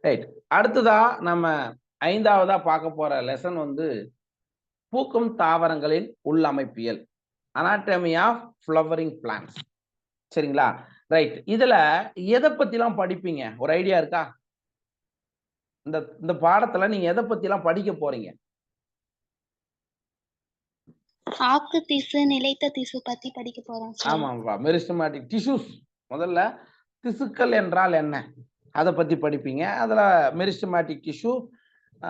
Right. அடுத்ததா நம்ம 5வதா பார்க்க போற லெசன் வந்து பூக்கும் தாவரங்களின் உள்ளமைப்பியல், அனாட்டமி ஆஃப் ஃப்ளவரிங் பிளான்ட்ஸ். சரிங்களா? ரைட். இதுல எதை பத்திலாம் படிப்பீங்க? ஒரு ஐடியா இருக்கா? இந்த பாடத்துல நீங்க எதை பத்திலாம் படிக்க போறீங்க? ஆக்கு திசு, நிலைத்த திசு பத்தி படிக்க போறோம் சார். ஆமாப்பா. Meristematic tissues. முதல்ல திசுக்கள் என்றால் என்ன? அதை பத்தி படிப்பீங்க. அதுல meristematic tissue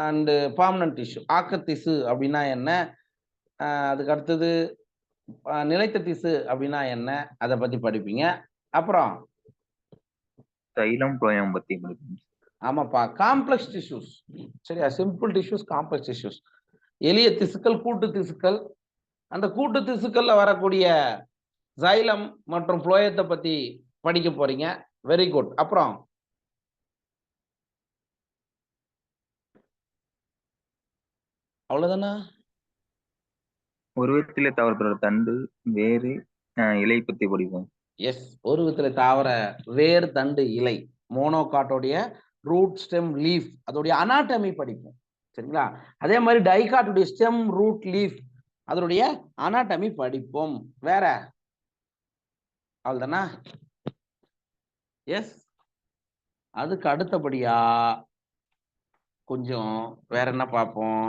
and permanent tissue. ஆக்க திசு அப்படின்னா என்ன? அதுக்கு அடுத்தது நிலைத்த திசு அப்படின்னா என்ன? அதை பத்தி படிப்பீங்க. அப்புறம் சைலம் புளோயம் பத்தி படிப்பீங்க. ஆமாப்பா, காம்ப்ளெக்ஸ் டிஷ்யூஸ். சரியா? Simple tissues, complex tissues. எளிய திசுக்கள், கூட்டு திசுக்கள். அந்த கூட்டு திசுக்கள்ல வரக்கூடிய சைலம் மற்றும் புளோயத்தை பத்தி படிக்க போறீங்க. Very good. அப்புறம் அவ்வளவுதானா? ஒரு விதத்திலே தாவரத்தோட தண்டு, வேறு, இலை பத்தி படிப்போம். எஸ், ஒரு விதத்துல தாவர வேர், தண்டு, இலை, மோனோகாட்டோடைய ரூட், ஸ்டெம், லீஃப், அதோடைய அனாட்டமி படிப்போம். சரிங்களா? அதே மாதிரி டைகாட்டுடைய ஸ்டெம், ரூட், லீஃப், அதனுடைய அனாட்டமி படிப்போம். வேற அவ்வளவுதானா? எஸ். அதுக்கு அடுத்தபடியா கொஞ்சம் வேற என்ன பார்ப்போம்?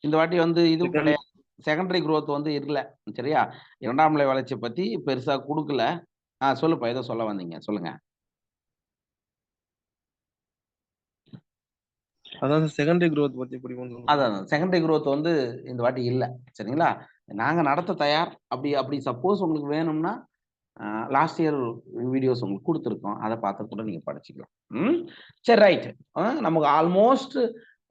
இந்த வாட்டி வந்து இது கிடையாது, செகண்டரி growth வந்து இல்ல. சரியா? இரண்டாம் நிலை வளர்ச்சி பத்தி பெருசா கொடுக்கல. சொல்லுப்பா, ஏதோ சொல்ல வந்தீங்க, சொல்லுங்க. அதான் செகண்டரி growth பத்தி படிப்போம். அதான் செகண்டரி growth வந்து இந்த வாட்டி இல்ல. சரிங்களா? நாங்க நடத்த தயார். அப்படி சப்போஸ் உங்களுக்கு வேணும்னா லாஸ்ட் இயர் வீடியோஸ் உங்களுக்கு கொடுத்துருக்கோம், அதை பார்த்து கூட நீங்க படிச்சுக்கலாம். சரி, ரைட். நமக்கு ஆல்மோஸ்ட்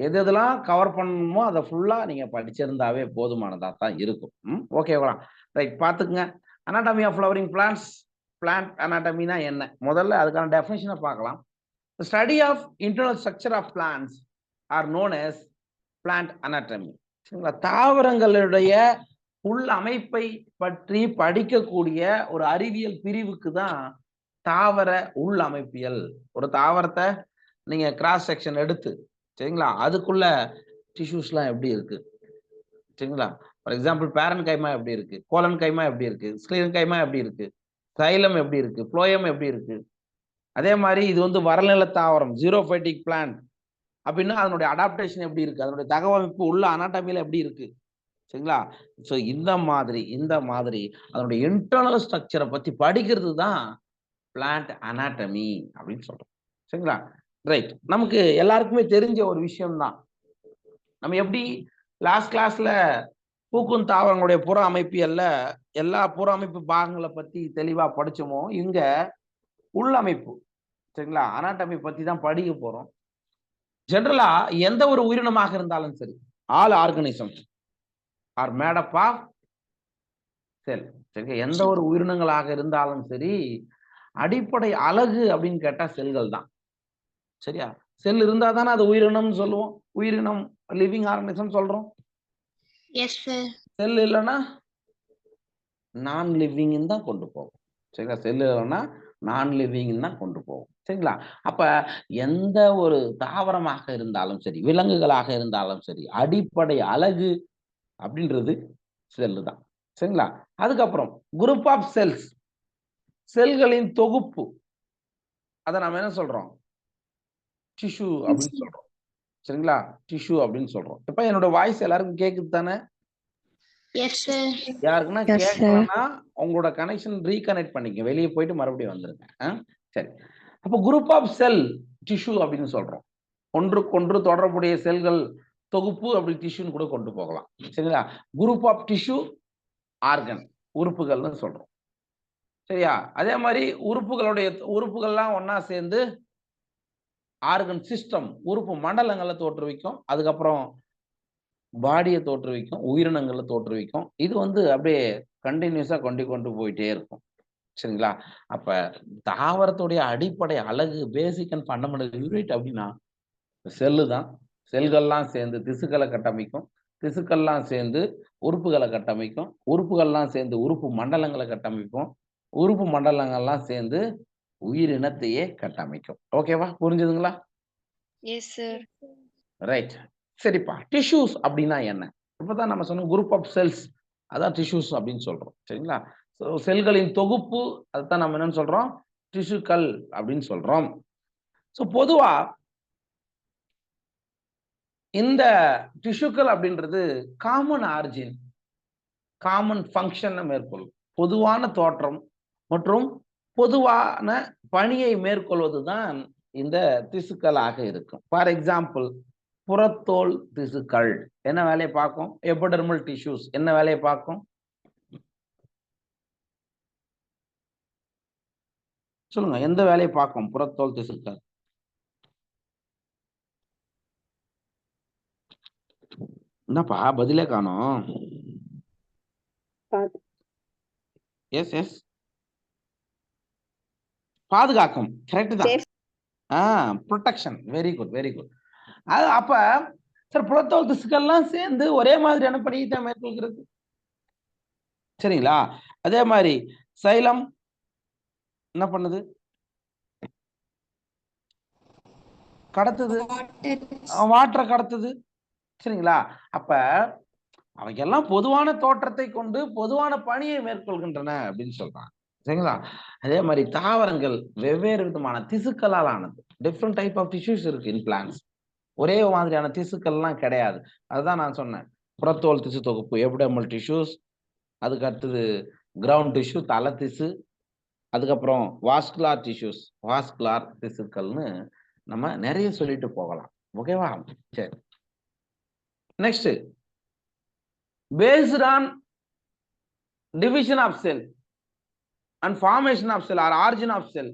எதெல்லாம் கவர் பண்ணணுமோ அதை ஃபுல்லா நீங்க படிச்சிருந்தாவே போதுமானதா தான் இருக்கும். ஓகேவா? ரைட், பார்த்துக்குங்க. Anatomy of flowering plants. Plant அனாட்டமினா என்ன? முதல்ல அதுக்கான டெஃபினிஷனை பார்க்கலாம். Study of internal structure of plants are known as plant anatomy. சரிங்களா? தாவரங்களுடைய உள் அமைப்பை பற்றி படிக்கக்கூடிய ஒரு அறிவியல் பிரிவுக்கு தான் தாவர உள் அமைப்பியல். ஒரு தாவரத்தை நீங்க கிராஸ் செக்ஷன் எடுத்து, சரிங்களா, அதுக்குள்ள டிஷ்யூஸ்லாம் எப்படி இருக்கு, சரிங்களா? ஃபார் எக்ஸாம்பிள் பேரன் கைமா எப்படி இருக்கு, கோலன் கைமா எப்படி இருக்கு, ஸ்க்ளீரன் கைமா எப்படி இருக்கு, சைலம் எப்படி இருக்கு, புளோயம் எப்படி இருக்கு. அதே மாதிரி இது வந்து வறநில தாவரம், ஜீரோஃபைட்டிக் பிளான்ட் அப்படின்னா அதனுடைய அடாப்டேஷன் எப்படி இருக்கு, அதனுடைய தகவமைப்பு உள்ள அனாட்டமியில எப்படி இருக்கு. சரிங்களா? ஸோ இந்த மாதிரி அதனுடைய இன்டர்னல் ஸ்ட்ரக்சரை பத்தி படிக்கிறது தான் பிளான்ட் அனாட்டமி அப்படின்னு சொல்றோம். சரிங்களா? ரைட். நமக்கு எல்லாருக்குமே தெரிஞ்ச ஒரு விஷயம் தான். நம்ம எப்படி லாஸ்ட் கிளாஸ்ல பூக்கும் தாவரங்களுடைய புற அமைப்பியல்ல எல்லா புற அமைப்பு பாகங்களை பத்தி தெளிவா படிச்சோமோ, இங்க உள்ளமைப்பு, சரிங்களா, அனாட்டமி பத்தி தான் படிக்க போறோம். ஜெனரலா எந்த ஒரு உயிரினமாக இருந்தாலும் சரி, all organism are made up of cell. சரிங்க? எந்த ஒரு உயிரினங்களாக இருந்தாலும் சரி, அடிப்படை அழகு அப்படின்னு கேட்டா செல்கள் தான். சரியா? செல் இருந்தா தானே அது உயிரினம்னு சொல்லுவோம். உயிரினம், லிவிங் ஆர்கனிசம் சொல்றோம். Yes sir. செல் இல்லைன்னா நான் லிவிங் தான் கொண்டு போகும். சரிங்களா? செல் இல்லைன்னா நான் லிவிங் தான் கொண்டு போகும். சரிங்களா? அப்ப எந்த ஒரு தாவரமாக இருந்தாலும் சரி, விலங்குகளாக இருந்தாலும் சரி, அடிப்படை அழகு அப்படின்றது செல்லு தான். சரிங்களா? அதுக்கப்புறம் குரூப் ஆஃப் செல்ஸ், செல்களின் தொகுப்பு, அதை நாம என்ன சொல்றோம்? டிஷ்யூ அப்படின்னு சொல்றோம். சரிங்களா? டிஷ்யூ அப்படின்னு சொல்றோம். இப்ப என்னோட வாய்ஸ் எல்லாருக்கும் கேக்குது தானே? Yes sir. யாருக்குன்னா கேட்கலன்னா உங்களோட கனெக்ஷன் ரீகனெக்ட் பண்ணிக்க, வெளியே போயிட்டு மறுபடியும் வந்துருங்க. சரி. அப்ப குரூப் ஆஃப் செல் டிஷ்யூ அப்படின்னு சொல்றோம். ஒன்றுக்கொன்று தொடர்புடைய செல்கள் தொகுப்பு அப்படி டிஷ்யூன்னு கூட கொண்டு போகலாம். சரிங்களா? குரூப் ஆஃப் டிஷ்யூ ஆர்கன், உறுப்புகள்னு சொல்றோம். சரியா? அதே மாதிரி உறுப்புகள்லாம் ஒன்னா சேர்ந்து ஆர்கன் சிஸ்டம், உறுப்பு மண்டலங்களை தோற்றுவிக்கும். அதுக்கப்புறம் பாடியை தோற்றுவிக்கும், உயிரினங்களை தோற்றுவிக்கும். இது வந்து அப்படியே கண்டினியூஸா கொண்டு போயிட்டே இருக்கும். சரிங்களா? அப்ப தாவரத்துடைய அடிப்படை அழகு, பேசிக் அண்ட் ஃபண்டமெண்டல் யூனிட் அப்படின்னா செல்லு தான். செல்கள்லாம் சேர்ந்து திசுக்களை கட்டமைக்கும், திசுக்கள்லாம் சேர்ந்து உறுப்புகளை கட்டமைக்கும், உறுப்புகள்லாம் சேர்ந்து உறுப்பு மண்டலங்களை கட்டமைக்கும், உறுப்பு மண்டலங்கள்லாம் சேர்ந்து உயிரினத்தையே கட்டமைக்கும். ஓகேவா? புரிஞ்சுதுங்களா? Yes, sir. ரைட். சரிப்பா. டிஷ்யூஸ் அப்படின்னா என்ன? இப்பதான் நம்ம சொன்ன குரூப் ஆஃப் செல்ஸ் அதான் டிஷ்யூஸ் அப்படின்னு சொல்றோம். சரிங்களா? ஸோ செல்களின் தொகுப்பு அதுதான் நம்ம என்னன்னு சொல்றோம்? டிஷ்யூக்கள் அப்படின்னு சொல்றோம். ஸோ பொதுவா இந்த டிஷ்யூக்கள் அப்படின்றது காமன் ஆரிஜின், காமன் ஃபங்க்ஷனை மேற்கொள்ளும். பொதுவான தோற்றம் மற்றும் பொதுவான பணியை மேற்கொள்வதுதான் இந்த திசுக்களாக இருக்கும். ஃபார் எக்ஸாம்பிள் புறத்தோல் திசுக்கள் என்ன வேலையை பார்க்கும்? எபிடெர்மல் டிஷ்யூஸ் என்ன வேலையை பார்க்கும்? சொல்லுங்க, எந்த வேலையை பார்க்கும் புறத்தோல் திசுக்கள்? என்னப்பா பதிலே காணோம்? எஸ் எஸ் பாதுகாக்கும். கரெக்ட் தான். Protection. Very good very good. அது அப்ப சார் புறத்தோல் திசுக்கள்லாம் சேர்ந்து ஒரே மாதிரியான பணியை தான் மேற்கொள்கிறது. சரிங்களா? அதே மாதிரி சைலம் என்ன பண்ணுது? கடத்துது, வாட்டரை கடத்துது. சரிங்களா? அப்ப அவையெல்லாம் பொதுவான தோற்றத்தை கொண்டு பொதுவான பணியை மேற்கொள்கின்றன அப்படின்னு சொல்றாங்க. சரிங்களா? அதே மாதிரி தாவரங்கள் வெவ்வேறு விதமான திசுக்களால் ஆனது. டிஃப்ரெண்ட் டைப் ஆஃப் டிஷ்யூஸ் இருக்கு இன் பிளான்ஸ். ஒரே மாதிரியான திசுக்கள்லாம் கிடையாது. அதுதான் நான் சொன்னேன். புறத்தோல் திசு தொகுப்பு எபிடெர்மல் டிஷ்யூஸ், அதுக்கு அடுத்தது கிரவுண்ட் டிஷ்யூ தலை திசு, அதுக்கப்புறம் வாஸ்குலார் டிஷ்யூஸ் வாஸ்குலார் திசுக்கள்னு நம்ம நிறைய சொல்லிட்டு போகலாம். ஓகேவா? சரி. Next, based on division of cell and formation of cell or origin of cell,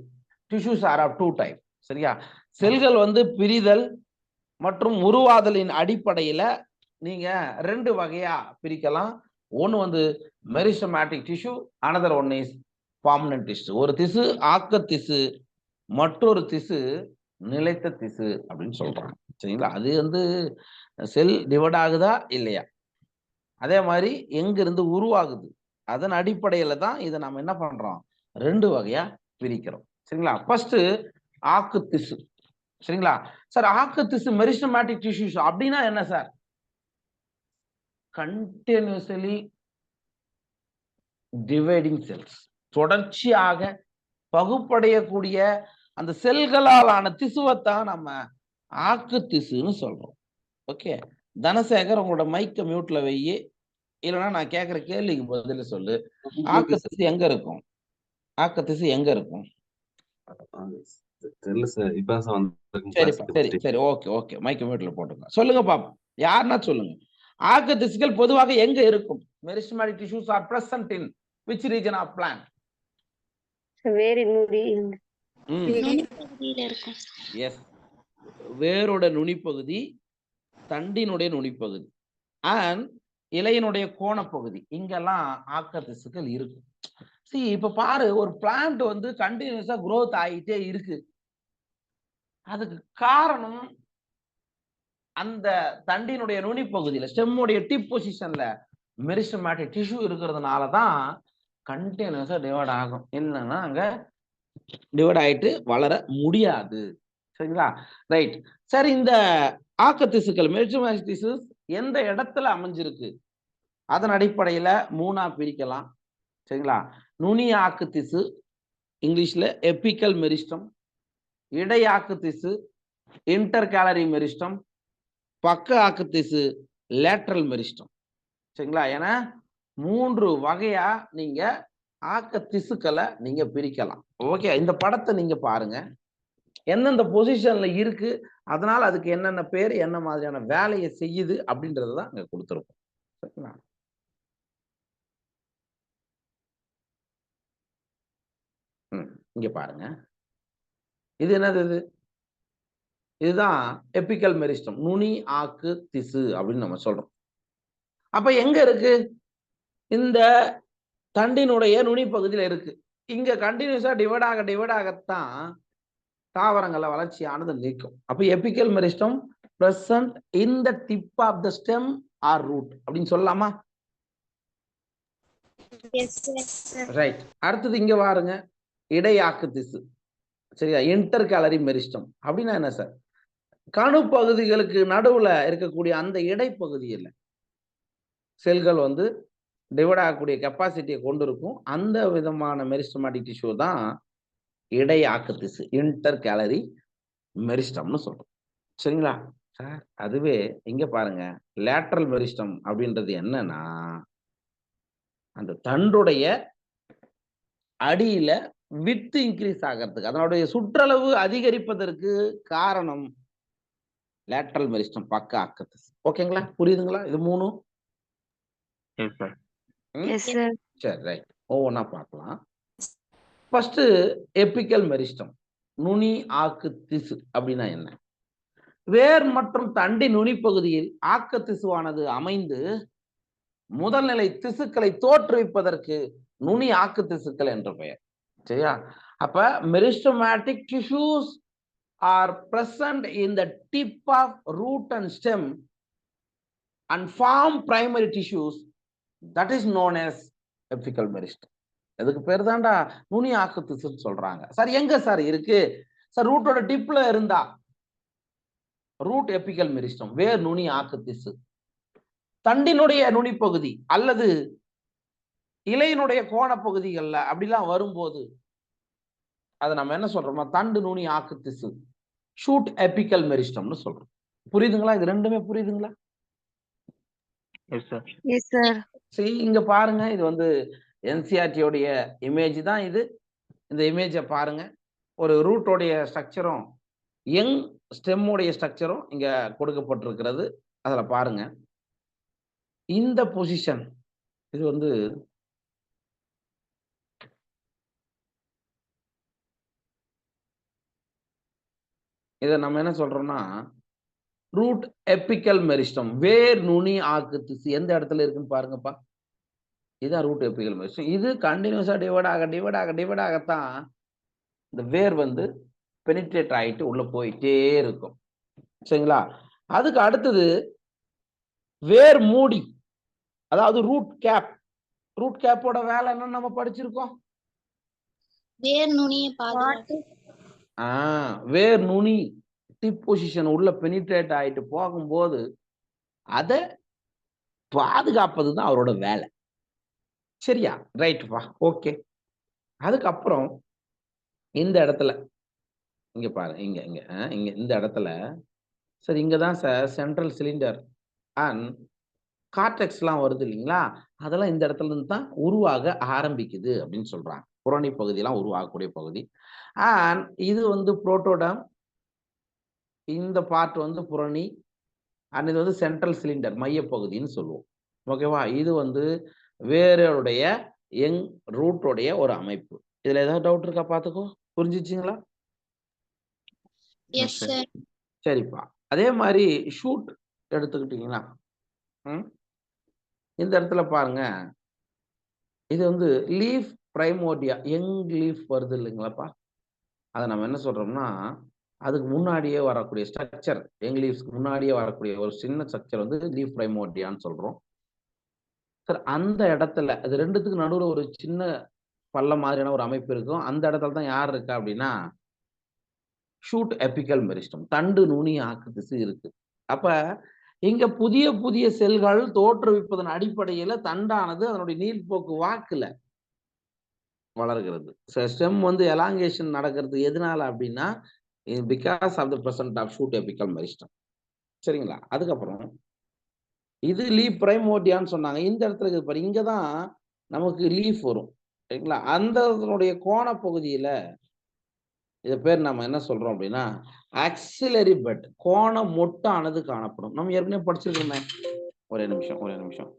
tissues are of two type. சரியா? செல்கள் வந்து பிரிதல் மற்றும் உருவாதலின் அடிப்படையில நீங்க ரெண்டு வகையா பிரிக்கலாம். ஒன்னு வந்து meristematic tissue, another one is permanent tissue. ஒரு திசு ஆக்க திசு, மற்றொரு திசு நிலைத்த திசு அப்படின்னு சொல்றாங்க. சரிங்களா? அது வந்து செல் டிவைட் ஆகுதா இல்லையா, அதே மாதிரி எங்க இருந்து உருவாகுது, அதன் அடிப்படையில தான் இதை நம்ம என்ன பண்றோம், ரெண்டு வகையா பிரிக்கிறோம். சரிங்களா? ஃபர்ஸ்ட் ஆக்கு திசு. சரிங்களா? சார் ஆக்கு திசு மெரிஸ்டமேட்டிக் டிஷ்யூஸ் அப்படின்னா என்ன சார்? கண்டினியூஸ்லி டிவைடிங் செல்ஸ், தொடர்ச்சியாக பகுப்படையக்கூடிய அந்த செல்களாலான திசுவைத்தான் நம்ம ஆக்கு திசுன்னு சொல்றோம். ஓகே, தனசேகர் உங்களோட மைக்க மியூட்ல வையி, இல்லைன்னா நான் கேட்கிற கேள்விக்கு பதில சொல்லு. ஆக்கு திசு எங்க இருக்கும்? ஆக்கு திசு எங்க இருக்கும்? தெரியல சார், இப்ப சரிப்பா, சரி சரி, ஓகே ஓகே, மைக்க மியூட்ல போட்டுங்க. சொல்லுங்க பாப்போம், யாருன்னா சொல்லுங்க. ஆக்கு திசுக்கள் பொதுவாக எங்க இருக்கும்? Meristematic tissues R present in which region of plant? வேரின் நுனி நுனிப்பகுதியில இருக்கும். எஸ், வேரோட நுனிப்பகுதி, தண்டினுடைய நுனிப்பகுதி அண்ட் இலையினுடைய கோணப்பகுதி, இங்கெல்லாம் ஆக்க திசுக்கள் இருக்கு. See, இப்ப பாரு, ஒரு பிளான்ட் வந்து கண்டினியூஸா growth ஆகிட்டே இருக்கு. அதுக்கு காரணம் அந்த தண்டினுடைய நுனிப்பகுதியில ஸ்டெம்முடைய டிப் பொசிஷன்ல மெரிஸ்டமேட்டிக் டிஷ்யூ இருக்கிறதுனால தான் கண்டினியூஸா டிவைட் ஆகும். இல்லைன்னா அங்க டிவைட் ஆயிட்டு வளர முடியாது. சரிங்களா? ரைட். சரி, இந்த ஆக்க திசுக்கள் மெரிஸ்டமேட்டிக் டிஷ்யூஸ் எந்த இடத்துல அமைஞ்சிருக்கு, அதன் அடிப்படையில மூணா பிரிக்கலாம். சரிங்களா? நுனி ஆக்கு திசு, இங்கிலீஷ்ல எபிக்கல் மெரிஸ்டம், இடை ஆக்கு திசு இன்டர்கேலரி மெரிஸ்டம், பக்க ஆக்கு திசு லேட்ரல் மெரிஸ்டம். சரிங்களா? ஏன்னா மூன்று வகையா நீங்க ஆக்க திசுக்களை நீங்க பிரிக்கலாம். ஓகே, இந்த படத்தை நீங்க பாருங்க, எந்தெந்த பொசிஷன்ல இருக்கு, அதனால அதுக்கு என்னென்ன பேர், என்ன மாதிரியான வேலையை செய்யுது அப்படின்றதுதான் அங்க கொடுத்துருக்கோம். சரிங்களா? இங்க பாருங்க, இது என்னது? இதுதான் எபிக்கல் மெரிஸ்டம், நுனி ஆக்கு திசு அப்படின்னு நம்ம சொல்றோம். அப்ப எங்க இருக்கு? இந்த தண்டினுடைய நுனி பகுதியில இருக்கு. இங்க கண்டினியூஸா டிவைட் ஆகத்தான் தாவரங்கள வளர்ச்சியானது நிற்கும். அப்ப apical meristem present in the tip of the stem or root அப்படின்னு சொல்லலாமா? ரைட். அடுத்தது இங்க பாருங்க, இடையாக்கு திசு. சரியா? இன்டர் கேலரி மெரிஸ்டம் அப்படின்னா என்ன சார்? கணு பகுதிகளுக்கு நடுவுல இருக்கக்கூடிய அந்த இடைப்பகுதியில் செல்கள் வந்து டிவைட் ஆகக்கூடிய கெப்பாசிட்டியை கொண்டு இருக்கும். அந்த விதமான மெரிஸ்டமேட்டிக் டிஷ்யூ தான் இடை ஆக்கு திசு, இன்டர் கேலரி மெரிஸ்டம்னு சொல்றோம். சரிங்களா சார்? அதுவே இங்க பாருங்க, லேட்ரல் மெரிஸ்டம் அப்படின்றது என்னன்னா, அந்த தண்டுடைய அடியில வித்து இன்க்ரீஸ் ஆகிறதுக்கு, அதனுடைய சுற்றளவு அதிகரிப்பதற்கு காரணம் லேட்ரல் மெரிஸ்டம், பக்க ஆக்கு திசு. ஓகேங்களா? புரியுதுங்களா? இது மூணும். Yes sir. Yes sir. சரி, ரைட். ஒவ்வொன்றா பார்க்கலாம். ஃபர்ஸ்ட் எபிக்கல் மெரிஸ்டம், நுனி ஆக்கு திசு அப்படின்னா என்ன? வேர் மற்றும் தண்டின் நுனிப்பகுதியில் ஆக்க திசுவானது அமைந்து முதல் நிலை திசுக்களை தோற்றுவிப்பதற்கு நுனி ஆக்கு திசுக்கள் என்று பெயர். சரியா? அப்ப meristematic tissues are present in the tip of root and stem and form primary tissues that is known as apical meristem. அதுக்கு பேர் தான்டா நுனி ஆக்கு திசுன்னு சொல்றாங்க. சார் எங்க சார் இருக்கு? சார் ரூட்டோட டிப்ல இருந்தா ரூட் எபிக்கல் மெரிஸ்டம், வேர் நுனி ஆக்கு திசு. தண்டினுடைய நுனி பகுதி அல்லது இலையினுடைய கோண பகுதிகள்ல அப்படிலாம் வரும்போது அதை நம்ம என்ன சொல்றோம்னா தண்டு நுனி ஆக்கு திசு, ஷூட் எபிக்கல் மெரிஸ்டம்னு சொல்றோம். புரியுதுங்களா? இது ரெண்டுமே புரியுதுங்களா? Yes sir. Yes sir. சரி, இங்க பாருங்க, இது வந்து என்சிஆர்டியோடைய இமேஜ் தான் இது. இந்த இமேஜை பாருங்க. ஒரு ரூட்டோடைய ஸ்ட்ரக்சரும் யங் ஸ்டெம்முடைய ஸ்ட்ரக்சரும் இங்க கொடுக்கப்பட்டிருக்கிறது. அதுல பாருங்க, இந்த பொசிஷன் இது வந்து இதை நம்ம என்ன சொல்றோம்னா ரூட் எபிக்கல் மெரிஸ்டம், வேர் நுனி ஆக்கு திசு எந்த இடத்துல இருக்குன்னு பாருங்கப்பா. இதுதான் ரூட் எபிக்கல் மெரிஸ்டம். இது கண்டினியூஸா டிவைட் ஆகத்தான் இந்த வேர் வந்து பெனிட்ரேட் ஆகிட்டு உள்ள போயிட்டே இருக்கும். சரிங்களா? அதுக்கு அடுத்தது வேர் மூடி, அதாவது ரூட் கேப். ரூட் கேப்போட வேலை என்னன்னு நம்ம படிச்சிருக்கோம். வேர் நுனியை பாதுகாத்து வேர் நுனி டிப் பொசிஷன் உள்ள பெனிட்ரேட் ஆயிட்டு போகும்போது அதை பாதுகாப்பது தான் அவரோட வேலை. சரியா? ரைட்ப்பா, ஓகே. அதுக்கப்புறம் இந்த இடத்துல இங்க பாருங்க, இங்க இங்க இங்க இந்த இடத்துல சரி, இங்க தான் சார் சென்ட்ரல் சிலிண்டர் அண்ட் கார்டெக்ஸ்லாம் வருது இல்லைங்களா? அதெல்லாம் இந்த இடத்துல இருந்து தான் உருவாக ஆரம்பிக்குது அப்படின்னு சொல்றாங்க. புறணி பகுதியெல்லாம் உருவாகக்கூடிய பகுதி. அண்ட் இது வந்து புரோட்டோடம், இந்த பார்ட் வந்து புறணி, அண்ட் இது வந்து சென்ட்ரல் சிலிண்டர் மையப்பகுதின்னு சொல்லுவோம். ஓகேவா? இது வந்து வேருடைய யங் ரூட்டோடைய ஒரு அமைப்பு. இதுல ஏதாவது டவுட் இருக்கா? பாத்துக்கோ. புரிஞ்சிச்சுங்களா? Yes sir. சரிப்பா. அதே மாதிரி ஷூட் எடுத்துக்கிட்டீங்களா? இந்த இடத்துல பாருங்க, இது வந்து லீஃப் பிரைமோர்டியா, யங் லீஃப் வருது இல்லைங்களாப்பா? அதை நம்ம என்ன சொல்றோம்னா அதுக்கு முன்னாடியே வரக்கூடிய ஸ்ட்ரக்சர், யங் லீவ்ஸ்க்கு முன்னாடியே வரக்கூடிய ஒரு சின்ன ஸ்ட்ரக்சர் வந்து லீஃப் பிரைமோர்டியான்னு சொல்றோம். சார் அந்த இடத்துல அது ரெண்டுத்துக்கு நடுவில் ஒரு சின்ன பள்ளம் மாதிரியான ஒரு அமைப்பு இருக்கும். அந்த இடத்துல தான் யார் இருக்கா அப்படின்னா ஷூட் எபிக்கல் மெரிஸ்டம், தண்டு நுனி ஆக்கு திசு இருக்கு. அப்ப இங்க புதிய புதிய செல்கள் தோற்றுவிப்பதன் அடிப்படையில தண்டானது அதனுடைய நீள்போக்கு வாக்குல வளர்கிறது. ஸ்டெம் வந்து எலாங்கேஷன் நடக்கிறது எதனால அப்படின்னா because of the present of shoot apical meristem. சரிங்களா? அதுக்கப்புறம் இது லீஃப் பிரைமோர்டியான்னு சொன்னாங்க. இந்த இடத்துல இருக்கு பாரு, இங்கதான் நமக்கு லீஃப் வரும். சரிங்களா? அந்த கோண பகுதியில இது பேர் நம்ம என்ன சொல்றோம் அப்படின்னா ஆக்சிலரி பெட், கோண மொட்டானது காணப்படும். நம்ம ஏற்கனவே படிச்சிருக்கோமே. ஒரே நிமிஷம்.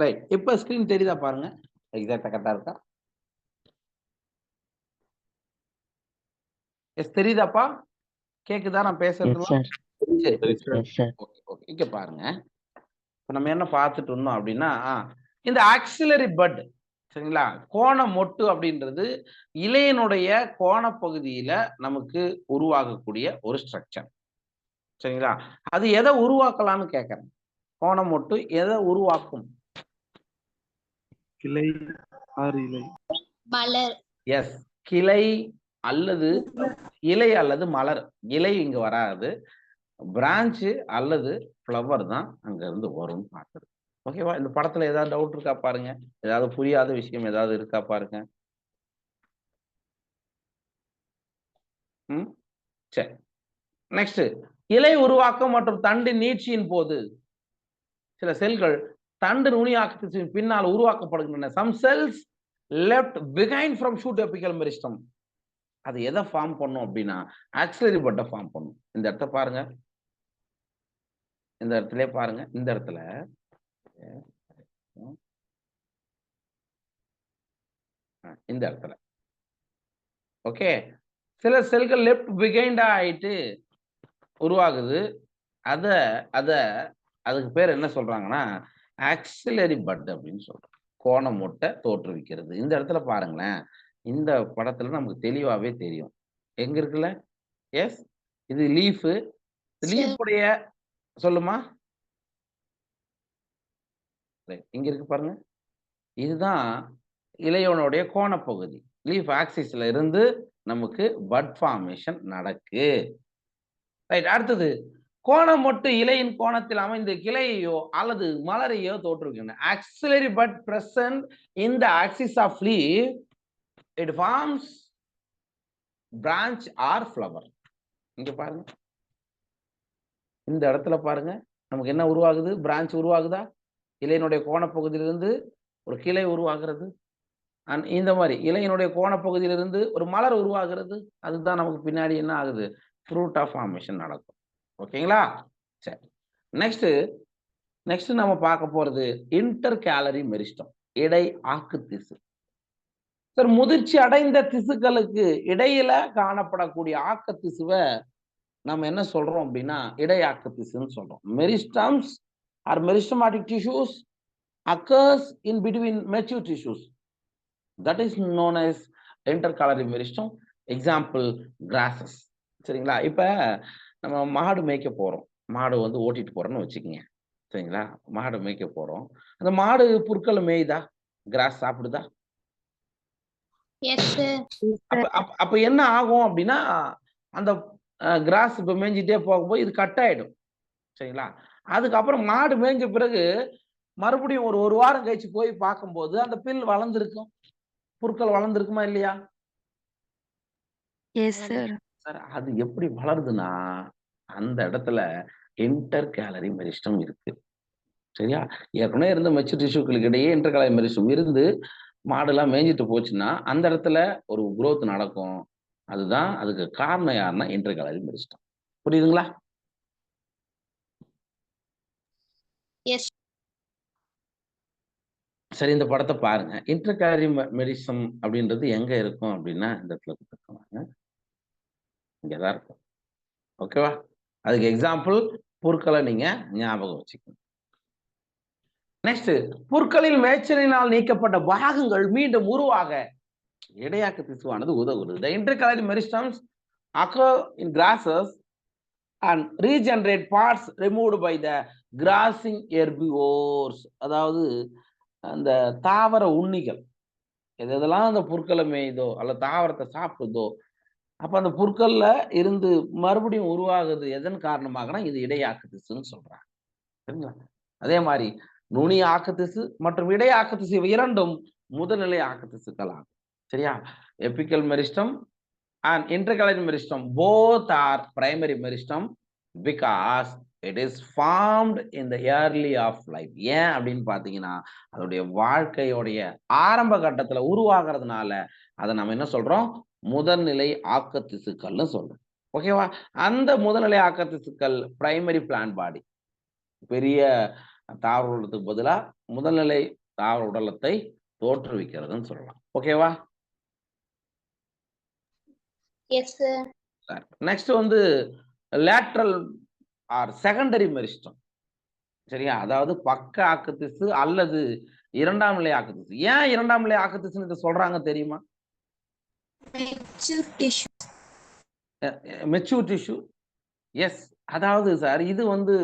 ரைட். இப்ப ஸ்கிரீன் தெரியுதா பாருங்க. எக்ஸாக்டா கரெக்டா இருக்கா? எஸ் தெரியுதாப்பா? கேக்குதா நான் பேசுறதுலாம்? சரி sir. Okay okay. இங்க பாருங்க. இப்ப நம்ம என்ன பார்த்துட்டு இருந்தோம் அப்படின்னா இந்த ஆக்சிலரி பட் சரிங்களா, கோண மொட்டு அப்படின்றது இலையினுடைய கோண பகுதியில நமக்கு உருவாகக்கூடிய ஒரு ஸ்ட்ரக்சர் சரிங்களா. அது எதை உருவாக்கலாம்னு கேட்கறேன். கோண மொட்டு எதை உருவாக்கும்? கிளை ஆறு இலை. மலர். எஸ், கிளை அல்லது இலை அல்லது மலர். இலை இங்க வராது, பிரான்ச் அல்லது ஃப்ளவர் தான் அங்க இருந்து வரும் பார்க்குறது. ஓகேவா? இந்த படத்துல ஏதாவது டவுட் இருக்கா பாருங்க. ஏதாவது புரியாத விஷயம் ஏதாவது இருக்கா பாருங்க. சரி. நெக்ஸ்ட், இலை உருவாக்கம் மற்றும் தண்டு நீட்சியின் போது சில செல்கள் தண்டு நுனியாக்கத்தின் பின்னால் உருவாக்கப்படுகின்றன. Some cells left behind from shoot apical meristem. அது எதை ஃபார்ம் பண்ணும் அப்படின்னா ஆக்சிலரி பட்டை ஃபார்ம் பண்ணும். இந்த இடத்த பாருங்க, இந்த இடத்துல பாருங்க, இந்த இடத்துல இந்த இடத்துல ஓகே. சில செல்கள் லெஃப்ட் பிஹைண்டா ஆயிட்டு உருவாகுது. அத அத அதுக்கு பேர் என்ன சொல்றாங்கன்னா ஆக்சிலரி பட் அப்படின்னு சொல்றோம். கோண மொட்டை தோற்றுவிக்கிறது. இந்த இடத்துல பாருங்களேன், இந்த படத்துல நமக்கு தெளிவாவே தெரியும். எங்க இருக்குல்ல? எஸ், இது லீஃப். லீஃபுடைய சொல்லுமா, இங்க இருக்கு பாருங்க. இதுதான் இலையோனுடைய கோணப்பகுதி. லீஃப் ஆக்சிஸ்ல இருந்து நமக்கு பட் ஃபார்மேஷன் நடக்கு. ரைட். அடுத்தது, கோணம் மட்டும் இலையின் கோணத்தில் அமைந்த கிளையோ அல்லது மலரையோ தோற்றுவிக்கின்றன. Axillary bud present in the axis of leaf, it forms branch or flower. இங்க பாருங்க, இந்த இடத்துல பாருங்க, நமக்கு என்ன உருவாகுது? பிரான்ச் உருவாகுதா? இலையினுடைய கோணப்பகுதியிலிருந்து ஒரு கிளை உருவாகிறது. இந்த மாதிரி இலையினுடைய கோணப்பகுதியிலிருந்து ஒரு மலர் உருவாகிறது. அதுதான் நமக்கு பின்னாடி என்ன ஆகுது? ஃப்ரூட் ஆஃப் ஃபார்மேஷன் நடக்கும். ஓகேங்களா? சரி. நெக்ஸ்ட் நம்ம பார்க்க போறது இன்டர் கேலரி மெரிஸ்டம், இடை ஆக்கு திசு. சார், முதிர்ச்சி அடைந்த திசுக்களுக்கு இடையில காணப்படக்கூடிய ஆக்க திசுவை நம்ம என்ன சொல்றோம் அப்படின்னா இடை ஆக்க திசுன்னு சொல்றோம். Meristems are meristematic tissues occurs in between mature tissues, that is known as intercalary meristem. Example, grasses. சரிங்களா? இப்ப நம்ம மாடு மேய்க்க போறோம். மாடு வந்து ஓட்டிட்டு போறோம்னு வச்சுக்கோங்க. சரிங்களா? மாடு மேய்க்க போறோம். அந்த மாடு புற்களை மேய்தா? கிராஸ் சாப்பிடுதா? Yes sir. அப்ப என்ன ஆகும் அப்படின்னா அந்த கிராஸ் இப்ப மேய்ஞ்சிட்டே போகும்போது இது கட் ஆயிடும். சரிங்களா? அதுக்கப்புறம் மாடு மேய்ஞ்ச பிறகு மறுபடியும் ஒரு வாரம் கழிச்சு போய் பார்க்கும்போது அந்த பில் வளர்ந்துருக்கும், புற்கள் வளர்ந்துருக்குமா இல்லையா? சார், அது எப்படி வளருதுன்னா அந்த இடத்துல இன்டர் கேலரி மெரிஸ்டம் இருக்கு. சரியா? ஏற்கனவே இருந்த மெச்சூர் டிஷ்யூக்களுக்கு இடையே இன்டர் கேலரி மெரிஸ்டம் இருந்து மாடெல்லாம் மேய்ஞ்சிட்டு போச்சுன்னா அந்த இடத்துல ஒரு growth நடக்கும். அதுதான் அதுக்கு காரணம் யாருன்னா இன்டர் கேலரி மெரிஸ்டம். புரியுதுங்களா? எஸ். சரி, இந்த படத்தை பாருங்க. இன்டர் கேலரி மெரிஸ்டம் அப்படின்றது எங்க இருக்கும் அப்படின்னா இந்த இடத்துல கொடுத்துருக்காங்க, இங்கதான் இருக்கும். ஓகேவா? அதுக்கு எக்ஸாம்பிள் புற்களை நீங்க ஞாபகம் வச்சுக்கணும். நெக்ஸ்ட், புற்களில் மேய்ச்சலினால் நீக்கப்பட்ட பாகங்கள் மீண்டும் உருவாக இடையாக்கு திசுவானது உதவுகிறது. The intercalary meristems occur in grasses and regenerate parts removed by the grassing herbivores. அதாவது அந்த தாவர உண்ணிகள் எதெல்லாம் அந்த புற்களை மேய்தோ அல்ல தாவரத்தை சாப்பிடுதோ அப்ப அந்த புற்கள்ல இருந்து மறுபடியும் உருவாகுது. எதன் காரணமாகனா இது இடையாக்கு திசுன்னு சொல்றாங்க. சரிங்களா? அதே மாதிரி நுனி ஆக்கு திசு மற்றும் இடை ஆக்கு திசு இரண்டும் முதல்நிலை ஆக்கு திசுக்கள் ஆகும். சரியா? Apical meristem and intercalary meristem both are primary meristem because it is formed in the early of life. ஏன் அப்படின்னு பாத்தீங்கன்னா அதோடைய வாழ்க்கையோடைய ஆரம்ப கட்டத்துல உருவாகிறதுனால அதை நம்ம என்ன சொல்றோம்? முதல்நிலை ஆக்க திசுக்கள்னு சொல்றோம். ஓகேவா? அந்த முதல்நிலை ஆக்க திசுக்கள் பிரைமரி பிளான்ட் பாடி, பெரிய தாவர உடலத்துக்கு பதிலா முதல்நிலை தாவர உடலத்தை தோற்றுவிக்கிறதுன்னு சொல்லலாம். ஓகேவா? Yes sir. நெக்ஸ்ட் வந்து லேட்ரல் ஆர் செகண்டரி மெரிஸ்டம். சரியா? அதாவது பக்க ஆக்குத்திசு அல்லது இரண்டாம் நிலை ஆக்குத்திசு. ஏன் இரண்டாம் நிலை ஆக்குத்திசுன்னு இதை சொல்றாங்க தெரியுமா? Mature tissue. எஸ். அதாவது சார் இது வந்து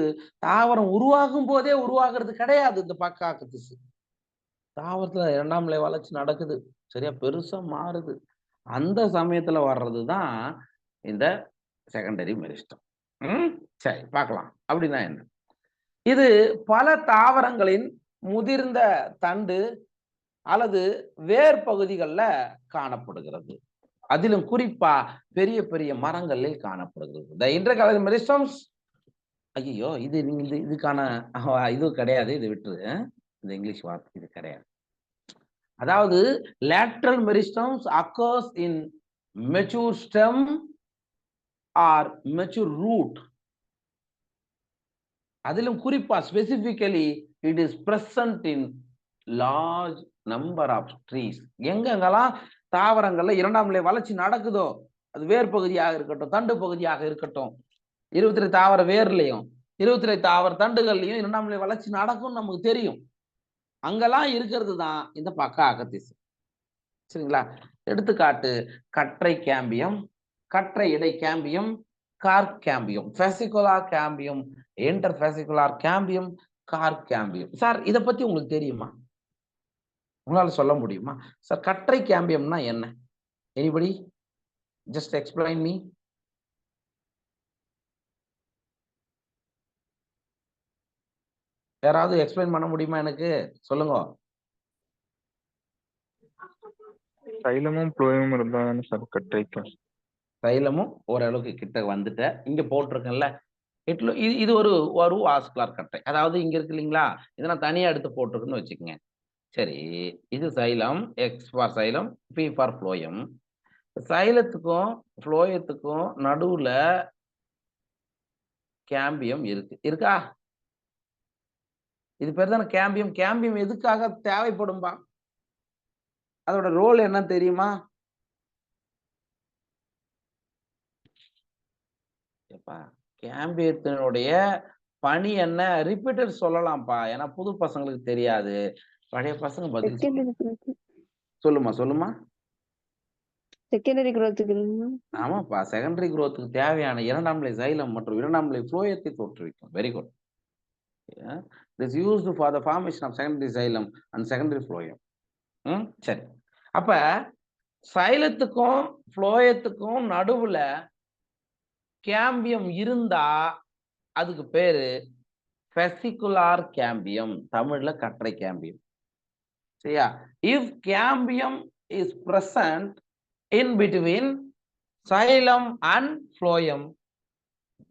தாவரம் உருவாகும் போதே உருவாகிறது கிடையாது. இந்த பக்க ஆக்குத்திசு தாவரத்துல இரண்டாம் நிலை வளர்ச்சி நடக்குது, சரியா, பெருசா மாறுது. அந்த சமயத்துல வர்றதுதான் இந்த செகண்டரி மெரிஸ்டம். சரி, பார்க்கலாம். அப்படின்னா என்ன? இது பல தாவரங்களின் முதிர்ந்த தண்டு அல்லது வேர் பகுதிகளில் காணப்படுகிறது. அதிலும் குறிப்பா பெரிய பெரிய மரங்களில் காணப்படுகிறது. The intercalary merisms. ஐயோ, இது இதுக்கான இது கிடையாது, இது விட்டுரு. இந்த இங்கிலீஷ் வார்த்தை இது கிடையாது. அதாவது lateral meristems occurs in mature stem or mature root. அதிலும் குறிப்பா specifically it is present in large number of trees. எங்கெங்கெல்லாம் தாவரங்கள்ல இரண்டாம் நிலை வளர்ச்சி நடக்குதோ, அது வேர் பகுதியாக இருக்கட்டும், தண்டு பகுதியாக இருக்கட்டும், 22 தாவர வேர்லையும் 22 தாவர தண்டுகள்லையும் இரண்டாம் நிலை வளர்ச்சி நடக்கும் நமக்கு தெரியும். அங்கெல்லாம் இருக்கிறது தான் இந்த பக்க ஆக்கத்திசு. சரிங்களா? எடுத்துக்காட்டு கற்றை கேம்பியம், கற்றை இடை cambium, cork cambium, fascicular cambium, interfascicular cambium, cork cambium. Sir இதை பத்தி உங்களுக்கு தெரியுமா? உங்களால சொல்ல முடியுமா? சார் கற்றை கேம்பியம்னா என்ன? Anybody just explain me. யாராவது எக்ஸ்பிளைன் பண்ண முடியுமா எனக்கு? சொல்லுங்க. சைலமும் ப்ளோயமும் இருந்தா சார் கற்றைக்கு. சைலமும் ஓரளவுக்கு கிட்ட வந்துட்ட. இங்க போட்டிருக்கேன்ல, இது ஒரு வாஸ்குலர் கற்றை. அதாவது இங்க இருக்கு இல்லைங்களா, இதை நான் தனியா எடுத்து போட்டிருக்குன்னு வச்சுக்கோங்க. சரி, இது xylem, X for xylem, P for phloem. சைலத்துக்கும் ஃப்ளோயத்துக்கும் நடுவுல கேம்பியம் இருக்கா? இது பேர் தானே கேம்பியம். கேம்பியம் எதுக்காக தேவைப்படும்பா? அதோட ரோல் என்ன தெரியுமா? கேம்பியத்தினுடைய பணி என்ன? ரிப்பீட்டட் சொல்லலாம்ப்பா, ஏன்னா புது பசங்களுக்கு தெரியாது. பழைய பசங்க பதில் சொல்லுமா. செகண்டரி growth-க்கு. ஆமாப்பா, செகண்டரி growth-க்கு தேவையான இரண்டாம் நிலை சைலம் மற்றும் இரண்டாம் நிலை ஃப்ளோயத்தை தோற்றுவிக்கும். Very good. This used for the formation of secondary xylem and secondary phloem. சரி, அப்ப சைலத்துக்கும் ஃப்ளோயத்துக்கும் நடுவுல கேம்பியம் இருந்தா அதுக்கு பேரு ஃபெசிகுலார் கேம்பியம், தமிழ்ல கற்றை கேம்பியம். சரியா? If cambium is present in between xylem and phloem,